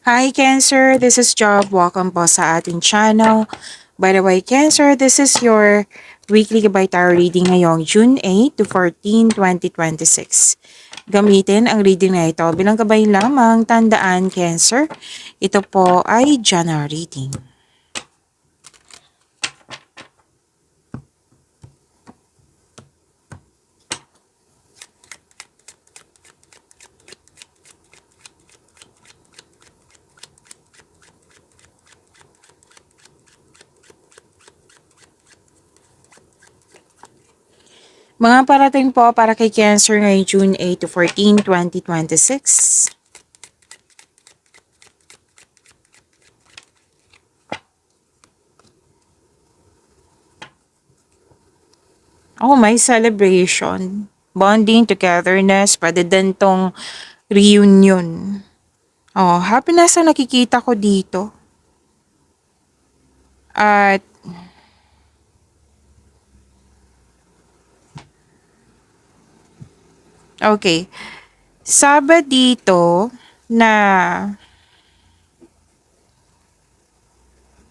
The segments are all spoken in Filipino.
Hi Cancer, this is Job. Welcome po sa ating channel. By the way, Cancer, this is your weekly Gabay Tarot reading ngayong June 8 to 14, 2026. Gamitin ang reading na ito bilang gabay lamang. Tandaan, Cancer, ito po ay general reading. Mga parating po para kay Cancer ngayong June 8 to 14, 2026. Oh, may celebration. Bonding, togetherness, pwede din tong reunion. Oh, happiness ang nakikita ko dito. At okay. Sabi dito na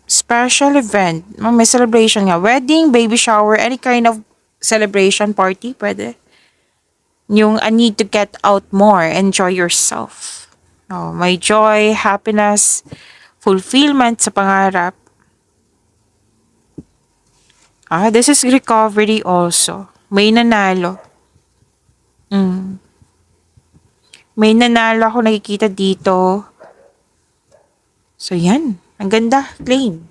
special event. May celebration nga. Wedding, baby shower, any kind of celebration party, pwede. Yung a need to get out more, enjoy yourself. Oh, may joy, happiness, fulfillment sa pangarap. This is recovery also. May nanalo. May nanalo ako nakikita dito. So, yan. Ang ganda. Claim.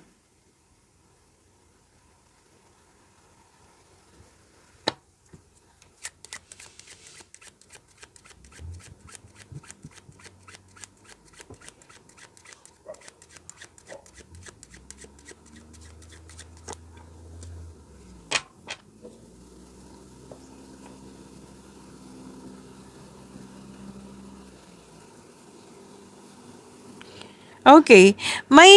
Okay. May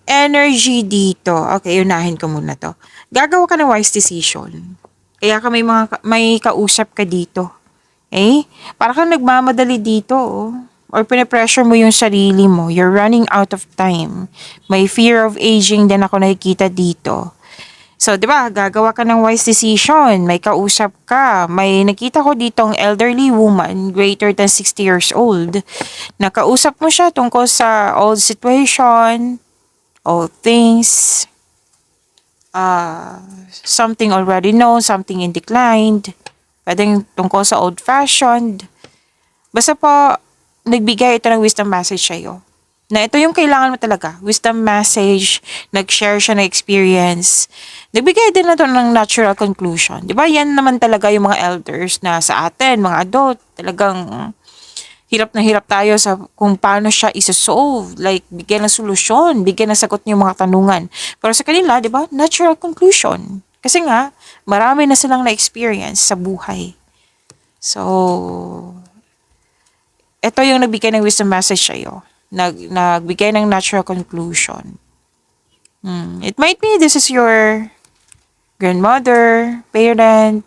energy dito. Okay, unahin ko muna to. Gagawa ka ng wise decision. Kaya ka may kausap ka dito. Eh, para kang nagmamadali dito, oh. Or pinapressure mo yung sarili mo. You're running out of time. May fear of aging din ako nakikita dito. So, di ba, gagawa ka ng wise decision. May kausap ka. May nakita ko ditong elderly woman, greater than 60 years old. Nakausap mo siya tungkol sa old situation, old things, something already known, something in declined, pwedeng tungkol sa old-fashioned. Basta po, nagbigay ito ng wisdom message sa'yo. Na ito yung kailangan mo talaga. Wisdom message, nag-share siya ng experience. Nagbigay din na ito ng natural conclusion. Di ba? Yan naman talaga yung mga elders na sa atin, mga adult, talagang hirap na hirap tayo sa kung paano siya isa-solve. Like, bigyan ng solusyon, bigyan ng sagot yung mga tanungan. Pero sa kanila, di ba? Natural conclusion. Kasi nga, marami na silang na-experience sa buhay. So, ito yung nagbigay ng wisdom message sa'yo. Nagbigay ng natural conclusion. It might be this is your grandmother, parent,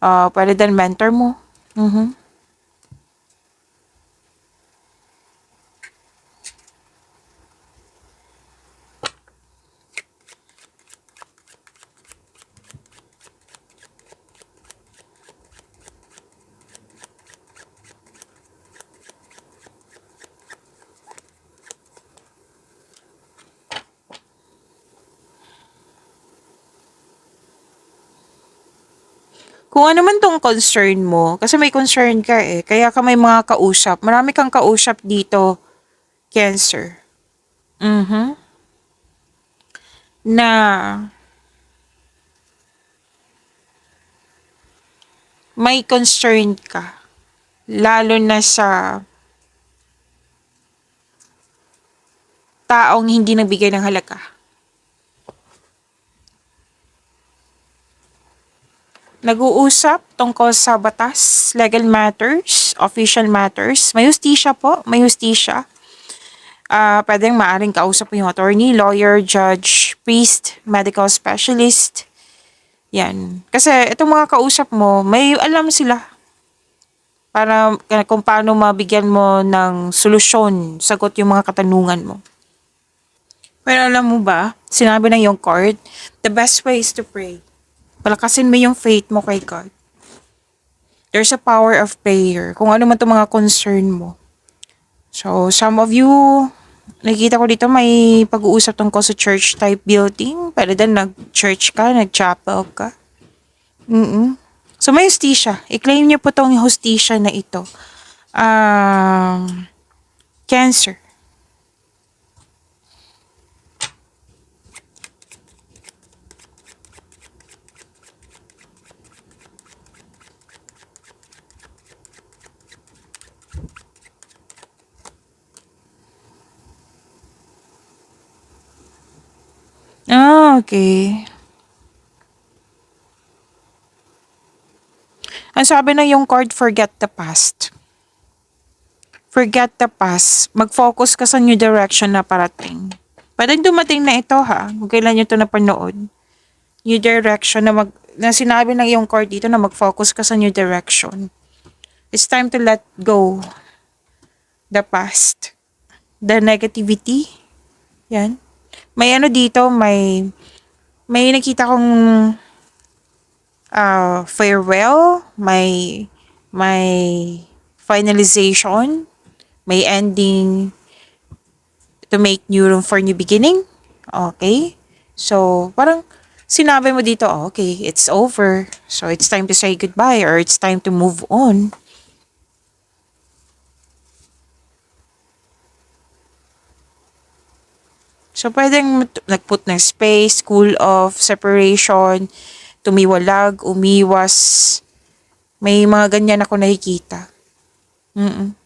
pwede din mentor mo. Kung ano man tong concern mo, kasi may concern ka eh, kaya ka may mga kausap. Marami kang kausap dito, Cancer. Na may concern ka. Lalo na sa taong hindi nagbigay ng halaga. Nag-uusap tungkol sa batas, legal matters, official matters. May hustisya po, may hustisya. Pwedeng maaring kausap mo yung attorney, lawyer, judge, priest, medical specialist. Yan. Kasi itong mga kausap mo, may alam sila. para kung paano mabigyan mo ng solusyon, sagot yung mga katanungan mo. Pero alam mo ba, sinabi ng yung card, the best way is to pray. Palakasin mo yung faith mo kay God. There's a power of prayer. Kung ano man itong mga concern mo. So, some of you, nakikita ko dito may pag-uusap tungkol sa church type building. Pwede din nag-church ka, nag-chapel ka. So, may hostisya. I-claim niyo po tong hostisya na ito. Cancer. Okay. Ang sabi na yung card, forget the past. Forget the past. Mag-focus ka sa new direction na parating. Pwedeng dumating na ito ha, kung kailan nyo ito napanood. New direction na sinabi ng iyong card dito na mag-focus ka sa new direction. It's time to let go the past. The negativity. Yan. May ano dito, may nakita kong farewell, may finalization, may ending to make new room for new beginning. Okay? So, parang sinabi mo dito, oh, okay, it's over. So, it's time to say goodbye or it's time to move on. So, pwedeng nag-put ng space, cool off, separation, tumiwalag, umiwas. May mga ganyan ako nakikita. Mm-mm.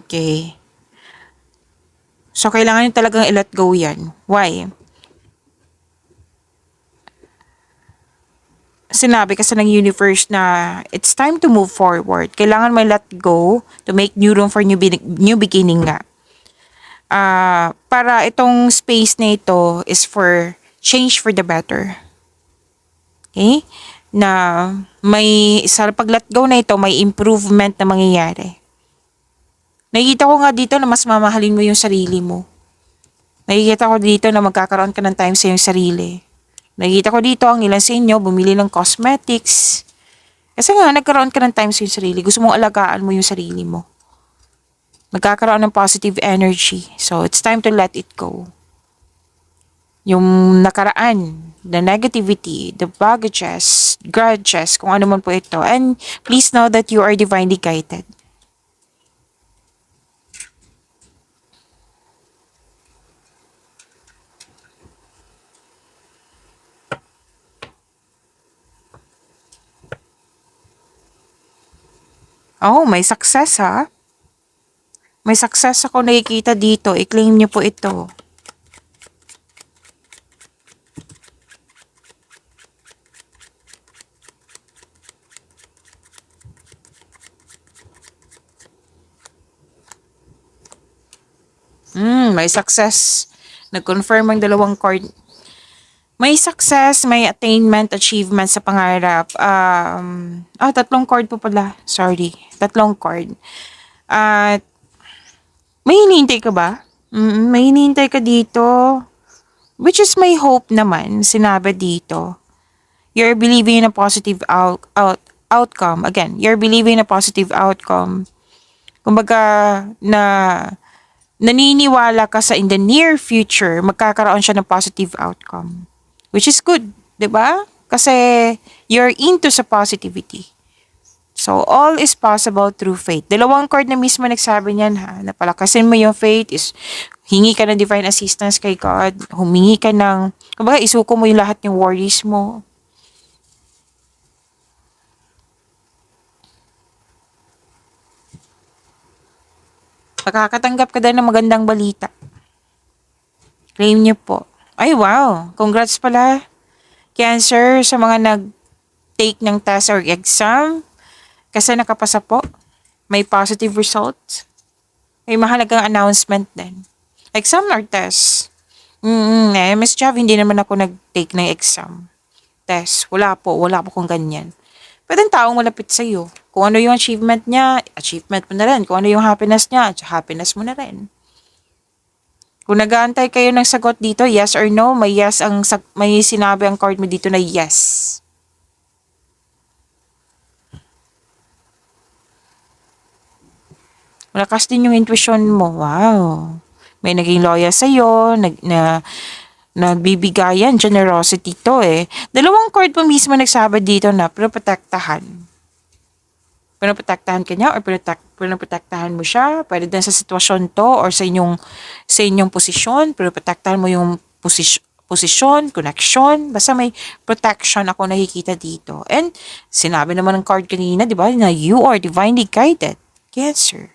Okay. So, kailangan nyo talagang i-let go yan. Why? Sinabi kasi ng universe na it's time to move forward. Kailangan may let go to make new room for new beginning nga. Para itong space na ito is for change for the better. Okay? Na may, sa pag-let go na ito, may improvement na mangyayari. Nakikita ko nga dito na mas mamahalin mo yung sarili mo. Nakikita ko dito na magkakaroon ka ng time sa iyong sarili. Nakikita ko dito ang ilan sa inyo bumili ng cosmetics. Kasi nga, nagkaroon ka ng time sa iyong sarili. Gusto mong alagaan mo yung sarili mo. Magkakaroon ng positive energy. So, it's time to let it go. Yung nakaraan, the negativity, the baggages, grudges, kung ano man po ito. And please know that you are divinely guided. Oh, may success ha. May success ako nakikita dito. I-claim niyo po ito. May success. Nag-confirm ang dalawang card. May success, may attainment, achievement sa pangarap. Tatlong card po pala. Sorry. Tatlong card. At may hinihintay ka ba? May hinihintay ka dito. Which is may hope naman, sinabi dito. You're believing in a positive outcome. Again, you're believing in a positive outcome. Kumbaga, naniniwala ka sa in the near future, magkakaroon siya ng positive outcome. Which is good, 'di ba? Kasi you're into sa positivity. So, all is possible through faith. Dalawang card na mismo nagsabi niyan ha, napalakasin mo yung faith is hingi ka ng divine assistance kay God, humingi ka ng, kumbaga isuko mo yung lahat ng worries mo. Makakatanggap ka din ng magandang balita. Claim niyo po. Ay, wow. Congrats pala, Cancer, sa mga nag-take ng test or exam. Kasi nakapasa po. May positive results. May mahalagang announcement din. Exam or test? Miss Jav, hindi naman ako nag-take ng exam. Test. Wala po kung ganyan. Pwede ang taong malapit sa'yo. Kung ano yung achievement niya, achievement mo na rin. Kung ano yung happiness niya, happiness mo na rin. Kung nag-aantay kayo ng sagot dito, yes or no, may sinabi ang card mo dito na yes. Malakas din yung intuition mo. Wow. May naging loyal sa'yo, nagbibigayan, generosity to eh. Dalawang card po mismo nagsabi dito na pinoprotektahan. Pinoprotektahan ka niya or pinoprotektahan mo siya. Pwede din sa sitwasyon to or sa inyong posisyon. Pinoprotektahan mo yung posisyon, connection. Basta may protection ako nakikita dito. And sinabi naman ng card kanina, di ba, na you are divinely guided. Cancer.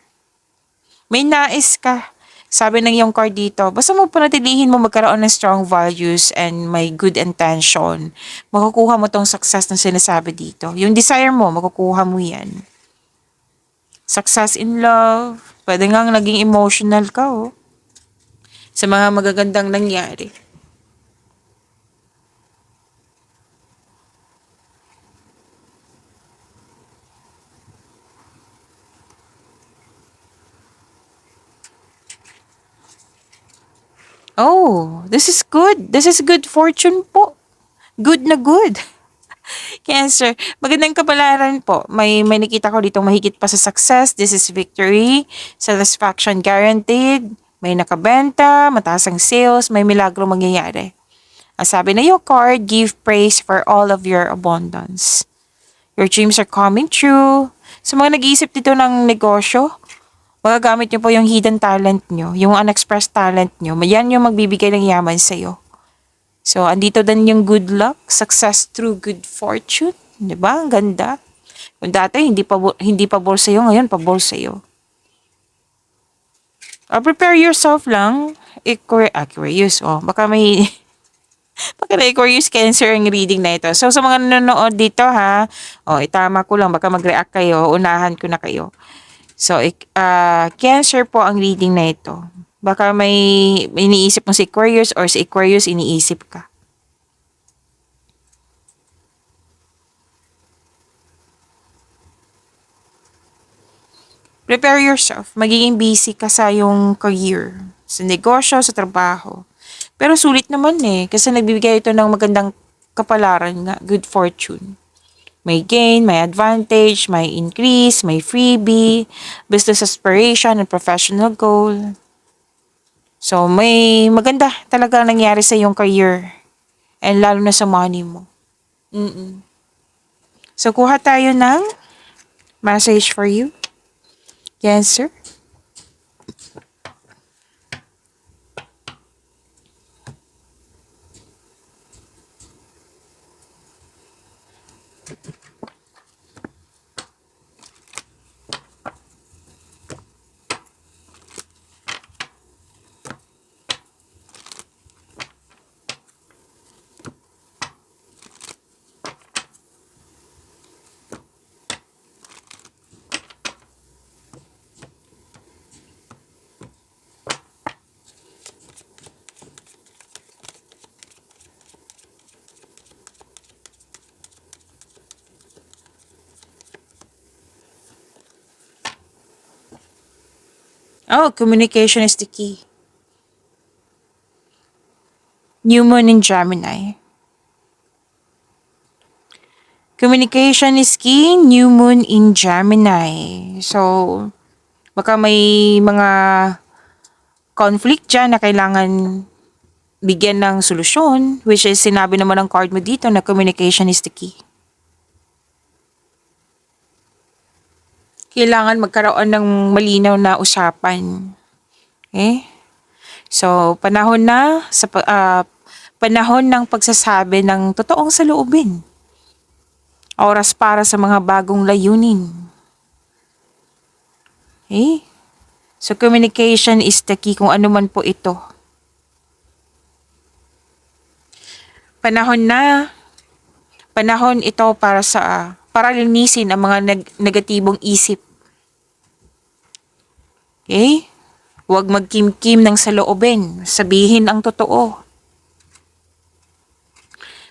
May nais ka. Sabi ng iyong card dito, basta mo panatilihin mo magkaroon ng strong values and may good intention, makukuha mo tong success na sinasabi dito. Yung desire mo, makukuha mo yan. Success in love. Pwede nga naging emotional ka, oh. Sa mga magagandang nangyari. Oh, this is good. This is good fortune po. Good na good. Cancer. Magandang kapalaran po. May nakita ko dito mahigit pa sa success. This is victory. Satisfaction guaranteed. May nakabenta. Mataas ang sales. May milagro mangyayari. Ang sabi na yung card, give praise for all of your abundance. Your dreams are coming true. Sa mga nag-iisip dito ng negosyo, magagamit nyo po yung hidden talent nyo, yung unexpressed talent nyo. Yan yung magbibigay ng yaman sa'yo. So, andito din yung good luck, success through good fortune. Diba? Ang ganda. Kung dati, hindi pabor sa'yo, ngayon pabor sa'yo. Prepare yourself lang. Aquarius. Baka may... Baka na Aquarius Cancer ang reading na ito. So, sa mga nanonood dito ha, itama ko lang. Baka mag-react kayo. Unahan ko na kayo. So, Cancer po ang reading na ito. Baka may iniisip mo si Aquarius or si Aquarius iniisip ka. Prepare yourself. Magiging busy ka sa yung career, sa negosyo, sa trabaho. Pero sulit naman eh, kasi nagbibigay ito ng magandang kapalaran nga, good fortune. May gain, may advantage, may increase, may freebie, business aspiration, and professional goal. So, may maganda talaga nangyari sa iyong career. And lalo na sa money mo. So, kuha tayo ng message for you. Cancer. Communication is the key. New Moon in Gemini. Communication is key, New Moon in Gemini. So, baka may mga conflict dyan na kailangan bigyan ng solusyon, which is sinabi naman ng card mo dito na communication is the key. Kailangan magkaroon ng malinaw na usapan. Okay? So, panahon ng pagsasabi ng totoong saloobin. Oras para sa mga bagong layunin. Okay? So communication is the key kung ano man po ito. Panahon na. Panahon ito para linisin ang mga negatibong isip. Okay? Huwag magkimkim ng saloobin. Sabihin ang totoo.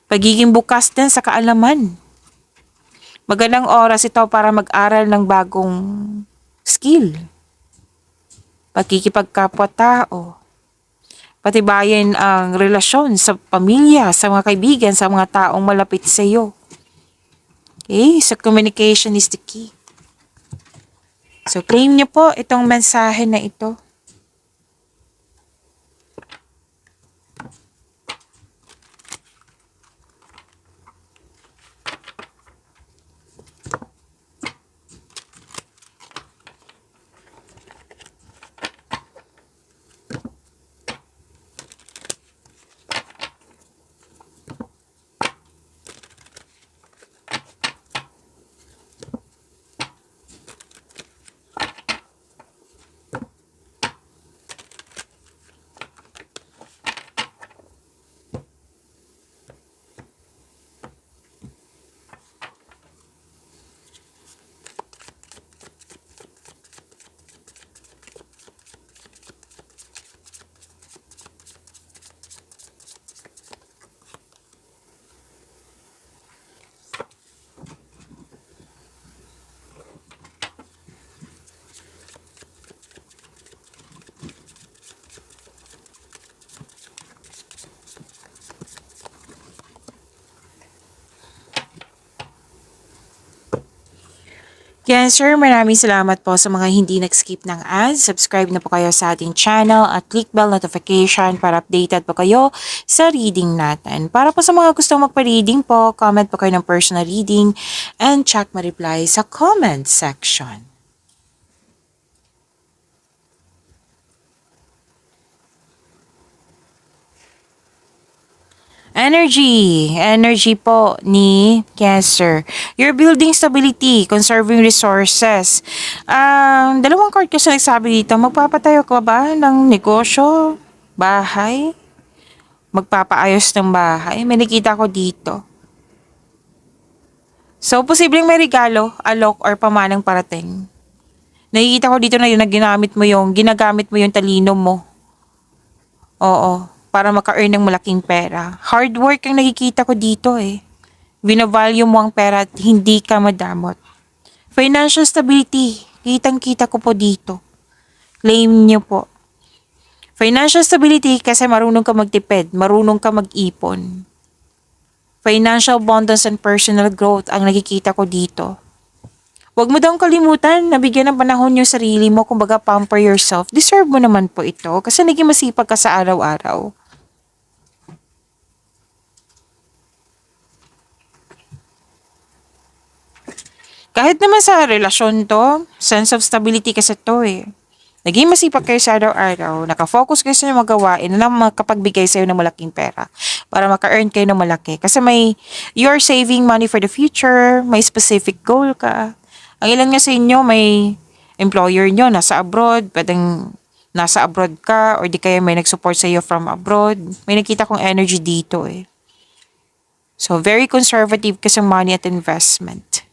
Pagiging bukas din sa kaalaman. Magandang oras ito para mag-aral ng bagong skill. Pagkikipagkapwa-tao. Patibayin ang relasyon sa pamilya, sa mga kaibigan, sa mga taong malapit sa iyo. Okay? So communication is the key. So claim niyo po itong mensahe na ito. Cancer, maraming salamat po sa mga hindi nag-skip ng ads. Subscribe na po kayo sa ating channel at click bell notification para updated po kayo sa reading natin. Para po sa mga gustong magpa-reading po, comment po kayo ng personal reading and check ma-reply sa comment section. Energy po ni Cancer. You're building stability, conserving resources. Dalawang card kasi nagsabi dito, magpapatayo ka ba ng negosyo, bahay? Magpapaayos ng bahay? May nakita ko dito. So, posibleng may regalo, alok, or pamanang parating. Nakikita ko dito na yun na ginagamit mo yung talino mo. Oo, para maka-earn ng malaking pera. Hard work ang nakikita ko dito eh. Binavalue mo ang pera at hindi ka madamot. Financial stability, kitang-kita ko po dito. Claim niyo po. Financial stability kasi marunong ka magtipid, marunong ka mag-ipon. Financial abundance and personal growth ang nakikita ko dito. Huwag mo daw kalimutan na bigyan ng panahon yung sarili mo, kumbaga pamper yourself. Deserve mo naman po ito kasi naging masipag ka sa araw-araw. Kahit naman sa relasyon to, sense of stability kasi to eh. Naging masipag kayo sa araw-araw, nakafocus kayo sa mga gawain na makapagbigay sa'yo ng malaking pera para maka-earn kayo ng malaki. Kasi you're saving money for the future, may specific goal ka. Ang ilan nga sa inyo, may employer nyo, nasa abroad, pwedeng nasa abroad ka, or di kaya may nag-support sa iyo from abroad. May nakita kong energy dito eh. So, very conservative ka sa money at investment.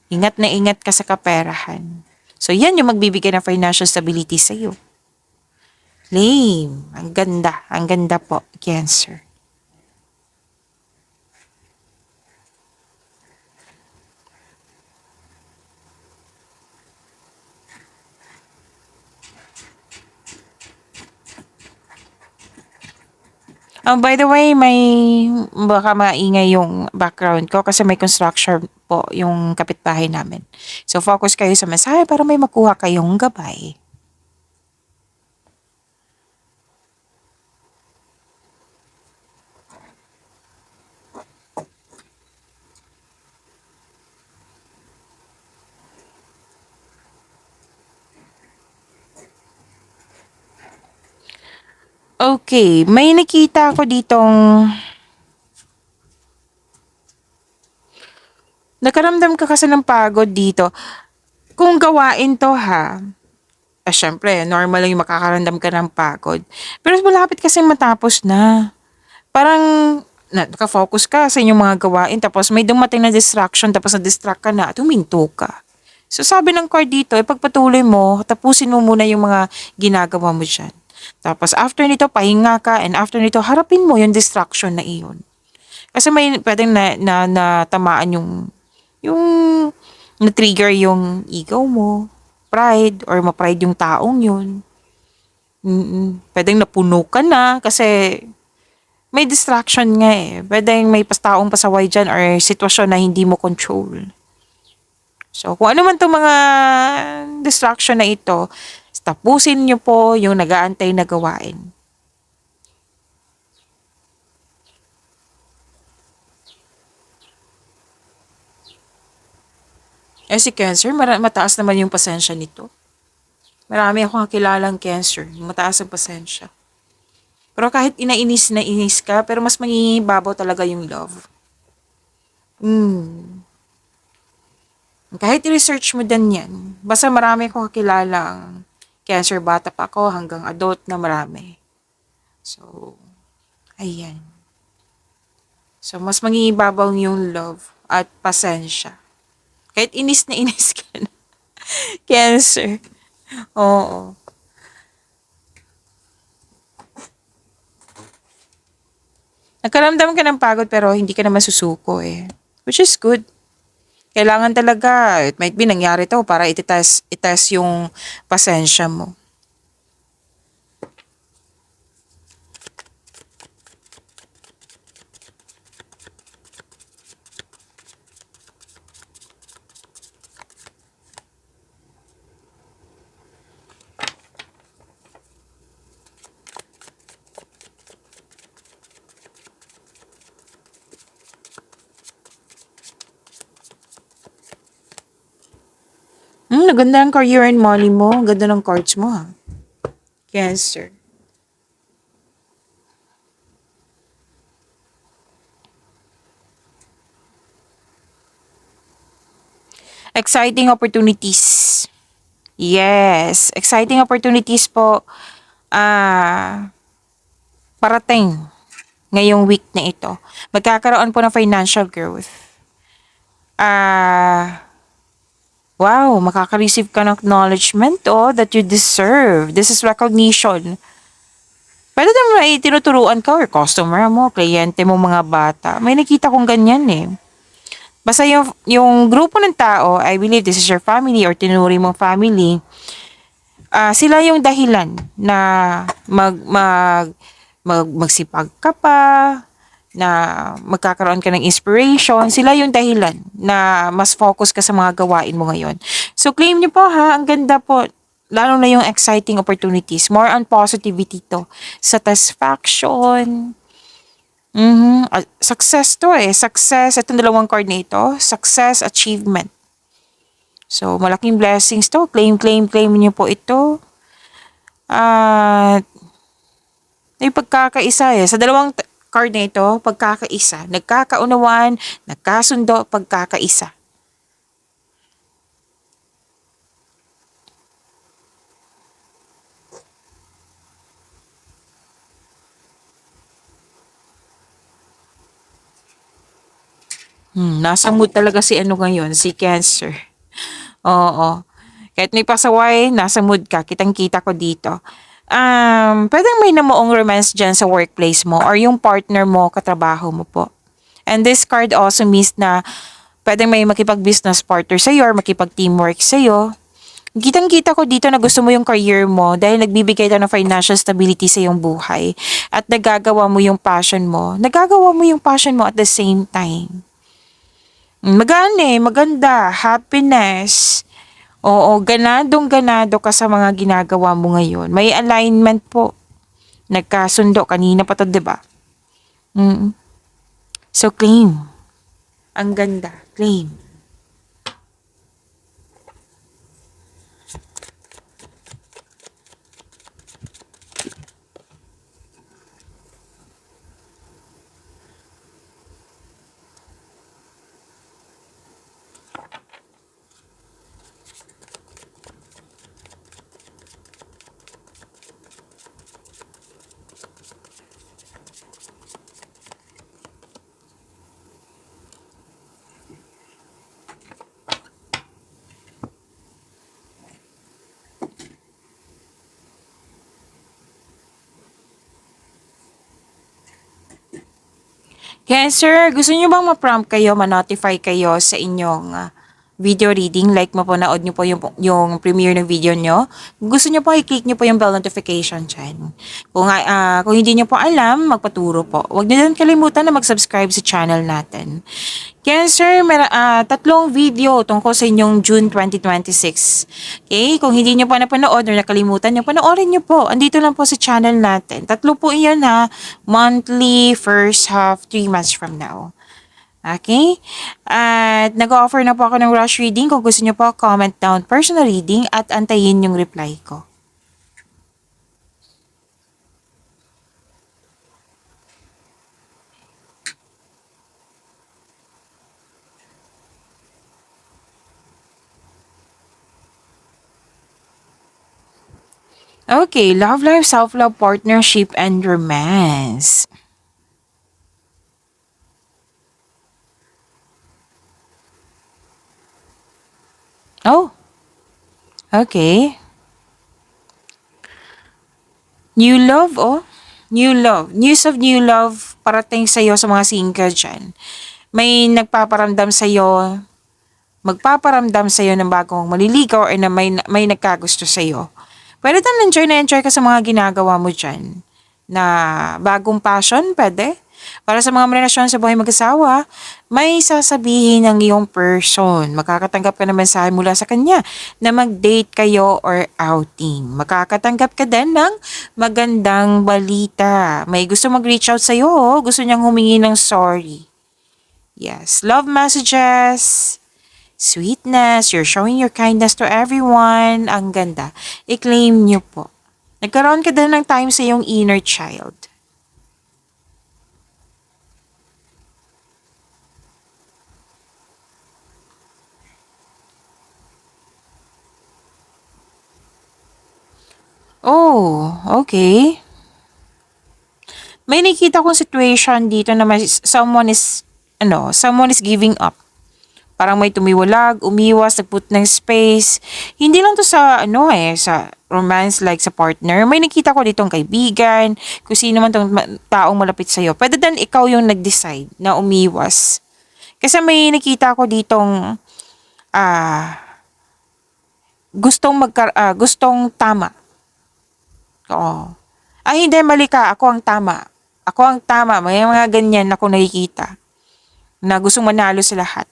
Ingat na ingat ka sa kaperahan. So, yan yung magbibigay ng financial stability sa iyo. Lame. Ang ganda. Ang ganda po, Cancer. By the way, baka maingay yung background ko kasi may construction po yung kapitbahay namin. So, focus kayo sa mensahe para may makuha kayong gabay. Okay, may nakita ako ditong nakaramdam ka kasi ng pagod dito. Kung gawain to ha, Syempre, normal lang yung makakaramdam ka ng pagod. Pero malapit kasi matapos na. Parang nakafocus ka sa inyong mga gawain tapos may dumating na distraction tapos na-distract ka na at huminto ka. So sabi ng card dito, ipagpatuloy mo, tapusin mo muna yung mga ginagawa mo dyan. Tapos after nito, pahinga ka and after nito, harapin mo yung distraction na iyon. Kasi may pwedeng na tamaan yung na-trigger yung ego mo, pride, or ma-pride yung taong yun. Pwedeng napuno ka na kasi may distraction nga eh. Pwedeng may taong pasaway dyan or sitwasyon na hindi mo control. So, kung ano man itong mga distraction na ito, tapusin nyo po yung nag-aantay na gawain. Si Cancer, mataas naman yung pasensya nito. Marami akong kilalang Cancer, mataas ang pasensya. Pero kahit inainis na inis ka, pero mas mangingibabaw talaga yung love. Kahit i-research mo din yan, basta marami akong kakilalang Cancer, bata pa ako hanggang adult na marami. So, ayan. So, mas mangingibabaw yung love at pasensya. Kahit inis na inis ka na. Cancer. Oo. Nagkaramdam ka ng pagod pero hindi ka naman susuko eh. Which is good. Kailangan talaga, it might be nangyari to para itest yung pasensya mo. Naganda ang career and money mo. Ang ganda ng cards mo ha. Cancer. Exciting opportunities. Yes, exciting opportunities po. Parating ngayong week na ito. Magkakaroon po ng financial growth. Wow, makaka-receive ka ng acknowledgement that you deserve. This is recognition. Pwede naman may tinuturuan ka or customer mo, kliyente mo, mga bata. May nakita kong ganyan eh. Basta yung grupo ng tao, I believe this is your family or tinuri mong family, sila yung dahilan na magsipag ka pa, na magkakaroon ka ng inspiration, sila yung dahilan na mas focus ka sa mga gawain mo ngayon. So claim niyo po ha, ang ganda po. Lalo na yung exciting opportunities. More on positivity to. Satisfaction. Success to eh. Success. Itong dalawang card na ito. Success, achievement. So, malaking blessings to. Claim niyo po ito. At yung pagkakaisa eh. Sa dalawang card na ito, pagkakaisa. Nagkakaunawan, nagkasundo, pagkakaisa. Nasa mood talaga si ano ngayon, si Cancer. Oo. Kahit may pasaway, nasa mood ka. Kitang-kita ko dito. Pwedeng may namuong romance dyan sa workplace mo or yung partner mo, katrabaho mo po. And this card also means na pwedeng may makipag-business partner sa'yo or makipag-teamwork sa'yo. Kitang-kita ko dito na gusto mo yung career mo dahil nagbibigay ka ng financial stability sa iyong buhay at nagagawa mo yung passion mo. Nagagawa mo yung passion mo at the same time. Maganda, happiness. Oo, ganadong-ganado ka sa mga ginagawa mo ngayon. May alignment po. Nagkasundo kanina pa 'to, 'di ba? Mm. So claim. Ang ganda, claim. Cancer, gusto niyo bang ma-prompt kayo, ma-notify kayo sa inyong video reading? Like mapanood niyo po yung premiere ng video niyo. Gusto niyo po, i-click niyo po yung bell notification dyan. Kung hindi niyo po alam, magpaturo po. Huwag niyo din kalimutan na mag-subscribe sa channel natin. Cancer, tatlong video tungkol sa inyong June 2026. Okay? Kung hindi nyo pa napanood or nakalimutan nyo, panoorin nyo po. Andito lang po sa channel natin. Tatlo po iyan ha. Monthly, first half, 3 months from now. Okay? At nag-offer na po ako ng rush reading. Kung gusto nyo po, comment down personal reading at antayin yung reply ko. Okay, love life, self-love, partnership, and romance. Oh, okay. New love, oh. New love. News of new love parating sa'yo sa mga single dyan. May nagpaparamdam sa'yo, magpaparamdam sa'yo ng bagong maliligaw or na may nagkagusto sa'yo. Pwede enjoy ka sa mga ginagawa mo dyan. Na bagong passion, pwede. Para sa mga relasyon sa buhay mag-asawa, may sasabihin ng iyong person. Makakatanggap ka ng mensahe mula sa kanya na mag-date kayo or outing. Makakatanggap ka din ng magandang balita. May gusto mag-reach out sa'yo, oh. Gusto niyang humingi ng sorry. Yes, love messages, sweetness, you're showing your kindness to everyone. Ang ganda. I-claim niyo po. Nagkaroon ka din ng time sa iyong inner child. Oh, okay. May nakita kong situation dito na someone is giving up. Parang may tumiwalag, umiwas, nagput ng space. Hindi lang to sa sa romance like sa partner. May nakita ko ditong kaibigan, kung sino man tong taong malapit sa'yo. Pwede din ikaw yung nag-decide na umiwas. Kasi may nakita ko ditong gustong tama. Oo. Ay, hindi, mali ka. Ako ang tama. Ako ang tama. May mga ganyan ako nakikita na gustong manalo sa lahat.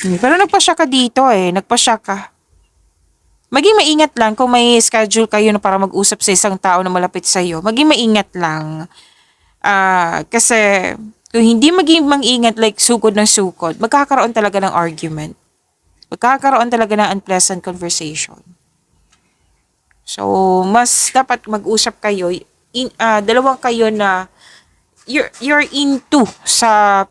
Pero nagpasya ka dito Nagpasya ka. Maging maingat lang kung may schedule kayo na para mag-usap sa isang tao na malapit sa'yo. Maging maingat lang. Kasi kung hindi maging mag-ingat like sukod ng sukod, magkakaroon talaga ng argument. Magkakaroon talaga ng unpleasant conversation. So, mas dapat mag-usap kayo. Dalawang kayo na you're into sa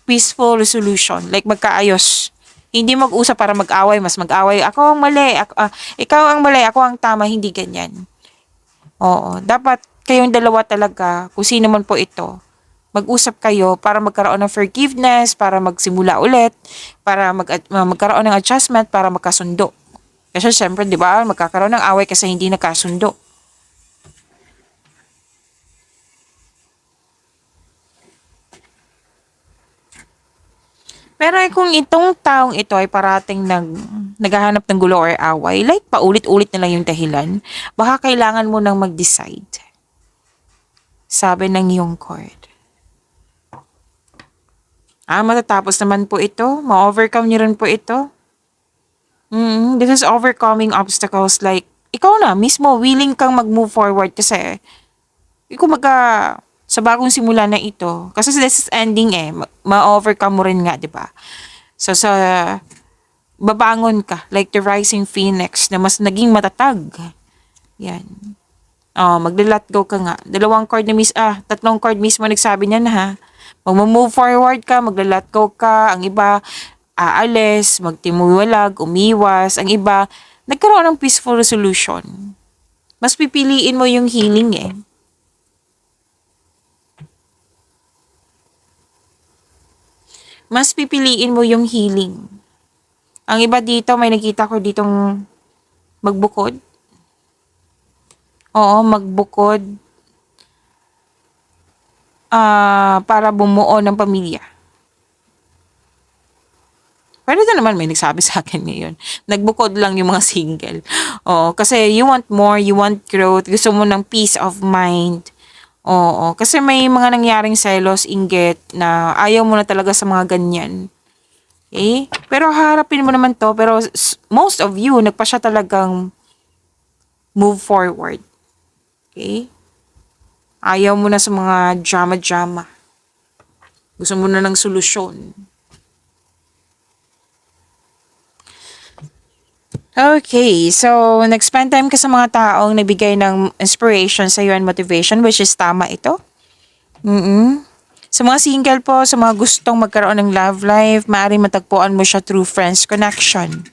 peaceful resolution. Like magkaayos. Hindi mag-usap para mag-away, mas mag-away. Ako ang mali, ikaw ang mali, ako ang tama, hindi ganyan. Oo, dapat kayong dalawa talaga, kung sino man po ito, mag-usap kayo para magkaroon ng forgiveness, para magsimula ulit, para magkaroon ng adjustment, para magkasundo. Kasi syempre, di ba, magkakaroon ng away kasi hindi nagkasundo. Pero kung itong taong ito ay parating naghahanap ng gulo or away, like paulit-ulit na lang yung dahilan, baka kailangan mo nang mag-decide. Sabi ng iyong card. Matatapos naman po ito. Ma-overcome niyo rin po ito. This is overcoming obstacles like, ikaw na mismo, willing kang mag-move forward kasi, kumaga, sa bagong simula na ito, kasi this is ending ma-overcome mo rin nga, di ba? So, babangon ka, like the rising phoenix, na mas naging matatag. Yan. Magla-let go ka nga. Tatlong card mismo nagsabi niya na ha. Mag-move forward ka, magla-let go ka, ang iba, aalis, magtimuwalag, umiwas, ang iba, nagkaroon ng peaceful resolution. Mas pipiliin mo yung healing Mas pipiliin mo yung healing. Ang iba dito, may nakita ko ditong magbukod. Oo, magbukod. para bumuo ng pamilya. Pero ito naman may nagsabi sa akin ngayon. Nagbukod lang yung mga single. Oo, kasi you want more, you want growth, gusto mo ng peace of mind. Oo, kasi may mga nangyaring selos, inggit, na ayaw mo na talaga sa mga ganyan. Okay? Pero harapin mo naman to, pero most of you, nagpa siya talagang move forward. Okay? Ayaw mo na sa mga drama-drama. Gusto mo na ng solusyon. Okay, so nag-spend time ka sa mga taong nagbigay ng inspiration sa iyo and motivation, which is tama ito. Sa mga single po, sa mga gustong magkaroon ng love life, maaaring matagpuan mo siya through friends connection.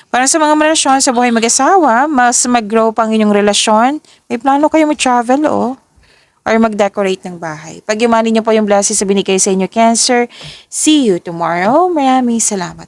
Para sa mga relasyon sa buhay mag-asawa, mas mag-grow pa ang inyong relasyon, may plano kayo mag-travel or mag-decorate ng bahay. Pagyamanin niyo po yung blessings sa binigay sa inyo, Cancer. See you tomorrow. Maraming salamat.